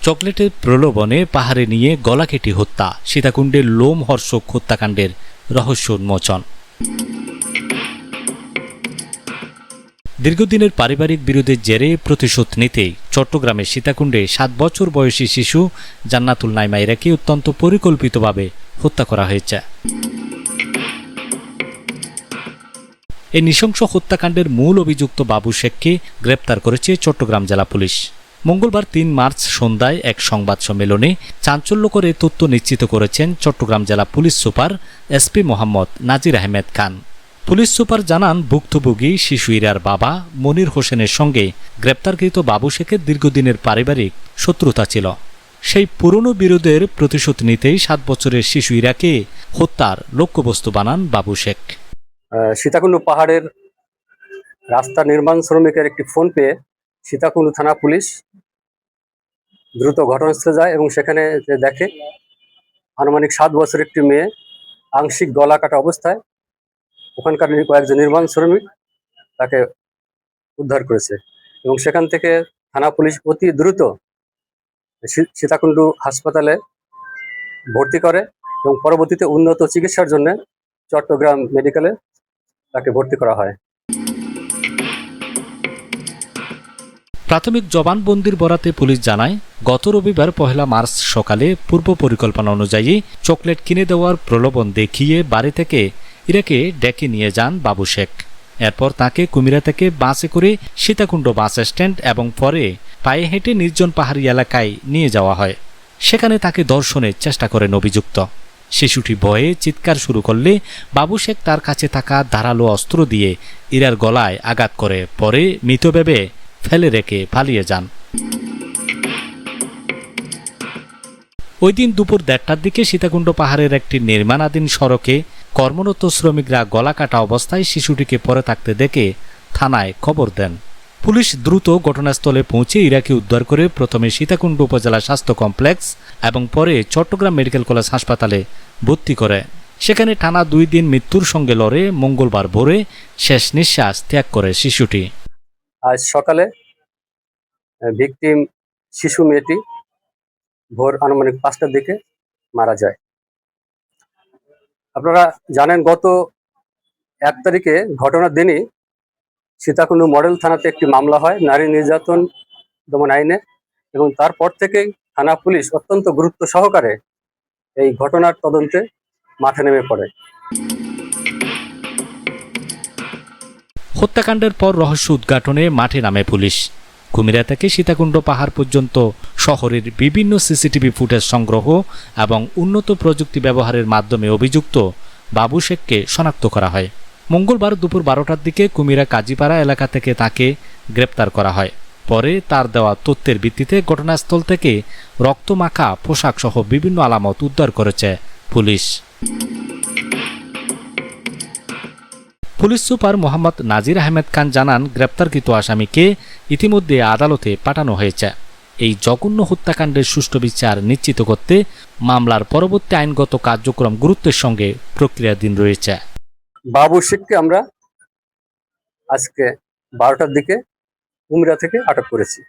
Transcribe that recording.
চকলেটের প্রলোভনে পাহাড়ে নিয়ে গলা কেটে হত্যা, সীতাকুণ্ডের লোমহর্ষক হত্যাকাণ্ডের রহস্য উন্মোচন। দীর্ঘদিনের পারিবারিক বিরোধের জেরে প্রতিশোধ নিতেই চট্টগ্রামের সীতাকুণ্ডে 7 বছর বয়সী শিশু জান্নাতুল নাইমা ইরাকে অত্যন্ত পরিকল্পিতভাবে হত্যা করা হয়েছে। এই নৃশংস হত্যাকাণ্ডের মূল অভিযুক্ত বাবু শেখকে গ্রেপ্তার করেছে চট্টগ্রাম জেলা পুলিশ। মঙ্গলবার 3 মার্চ সন্ধ্যায় এক সংবাদ সম্মেলনে চাঞ্চল্যকর তথ্য নিশ্চিত করেছেন চট্টগ্রাম জেলা পুলিশ সুপার এসপি মোহাম্মদ নাজির আহমেদ খান। পুলিশ সুপার জানান, ভুক্তভোগী শিশু ইরার বাবা মনির হোসেনের সঙ্গে গ্রেপ্তারকৃত বাবু শেখের দীর্ঘদিনের পারিবারিক শত্রুতা ছিল। সেই পুরনো বিরোধের প্রতিশোধ নিতেই 7 বছরের শিশু ইরাকে হত্যার লক্ষ্যবস্তু বানান বাবু শেখ। সীতাকুণ্ড পাহাড়ের রাস্তা নির্মাণ শ্রমিকের একটি ফোন পেয়ে সীতাকুণ্ড থানা পুলিশ দ্রুত ঘটনাস্থলে যায় এবং সেখানে দেখে আনুমানিক 7 বছরের একটি মেয়ে আংশিক গলা কাটা অবস্থায় ওখানকার কয়েকজন নির্মাণ শ্রমিক তাকে উদ্ধার করেছে এবং সেখান থেকে থানা পুলিশ অতি দ্রুত সীতাকুণ্ড হাসপাতালে ভর্তি করে এবং পরবর্তীতে উন্নত চিকিৎসার জন্য চট্টগ্রাম মেডিকেলে তাকে ভর্তি করা হয়। প্রাথমিক জবানবন্দির বরাতে পুলিশ জানায়, গত রবিবার 1 মার্চ সকালে পূর্ব পরিকল্পনা অনুযায়ী চকলেট কিনে দেওয়ার প্রলোভন দেখিয়ে বাড়ি থেকে ইরাকে ডেকে নিয়ে যান বাবু শেখ। এরপর তাকে কুমিরা থেকে বাসে করে সীতাকুণ্ড বাস স্ট্যান্ড এবং পরে পায়ে হেঁটে নির্জন পাহাড়ি এলাকায় নিয়ে যাওয়া হয়। সেখানে তাকে ধর্ষণের চেষ্টা করেন অভিযুক্ত। শিশুটি ভয়ে চিৎকার শুরু করলে বাবু শেখ তার কাছে থাকা ধারালো অস্ত্র দিয়ে ইরার গলায় আঘাত করে পরে মৃত ভেবে ফেলে রেখে পালিয়ে যান। ওই দিন দুপুর 1:30টার দিকে সীতাকুণ্ড পাহাড়ের একটি নির্মাণাধীন সড়কে কর্মরত শ্রমিকরা গলা কাটা অবস্থায় শিশুটিকে পড়ে থাকতে দেখে থানায় খবর দেন। পুলিশ দ্রুত ঘটনাস্থলে পৌঁছে ইরাকে উদ্ধার করে প্রথমে সীতাকুণ্ড উপজেলা স্বাস্থ্য কমপ্লেক্স এবং পরে চট্টগ্রাম মেডিকেল কলেজ হাসপাতালে ভর্তি করে। সেখানে টানা 2 দিন মৃত্যুর সঙ্গে লড়ে মঙ্গলবার ভোরে শেষ নিঃশ্বাস ত্যাগ করে শিশুটি। আজ সকালে ভিকটিম শিশু মেয়েটি ভোর আনুমানিক 5টার দিকে মারা যায়। আপনারা জানেন, গত 1 তারিখে ঘটনার দিনই সীতাকুণ্ড মডেল থানাতে একটি মামলা হয় নারী নির্যাতন দমন আইনে এবং তারপর থেকেই থানা পুলিশ অত্যন্ত গুরুত্ব সহকারে এই ঘটনার তদন্তে মাঠে নেমে পড়ে। হত্যাকাণ্ডের পর রহস্য উদ্ঘাটনে মাঠে নামে পুলিশ। কুমিরা থেকে সীতাকুণ্ড পাহাড় পর্যন্ত শহরের বিভিন্ন সিসিটিভি ফুটেজ সংগ্রহ এবং উন্নত প্রযুক্তি ব্যবহারের মাধ্যমে অভিযুক্ত বাবু শেখকে শনাক্ত করা হয়। মঙ্গলবার দুপুর 12টার দিকে কুমিরা কাজীপাড়া এলাকা থেকে তাকে গ্রেপ্তার করা হয়। পরে তার দেওয়া তথ্যের ভিত্তিতে ঘটনাস্থল থেকে রক্তমাখা পোশাক সহ বিভিন্ন আলামত উদ্ধার করেছে পুলিশ। পুলিশ সুপার মোহাম্মদ নাজির আহমেদ খান জানান, গ্রেপ্তারকৃত আসামিকে ইতিমধ্যে আদালতে পাঠানো হয়েছে। এই জঘন্য হত্যাকাণ্ডের সুষ্ঠু বিচার নিশ্চিত করতে মামলার পরবর্তী আইনগত কার্যক্রম গুরুত্বের সঙ্গে প্রক্রিয়াধীন রয়েছে। বাবু শেখকে আমরা আজকে 12টার দিকে কুমিরা থেকে আটক করেছি।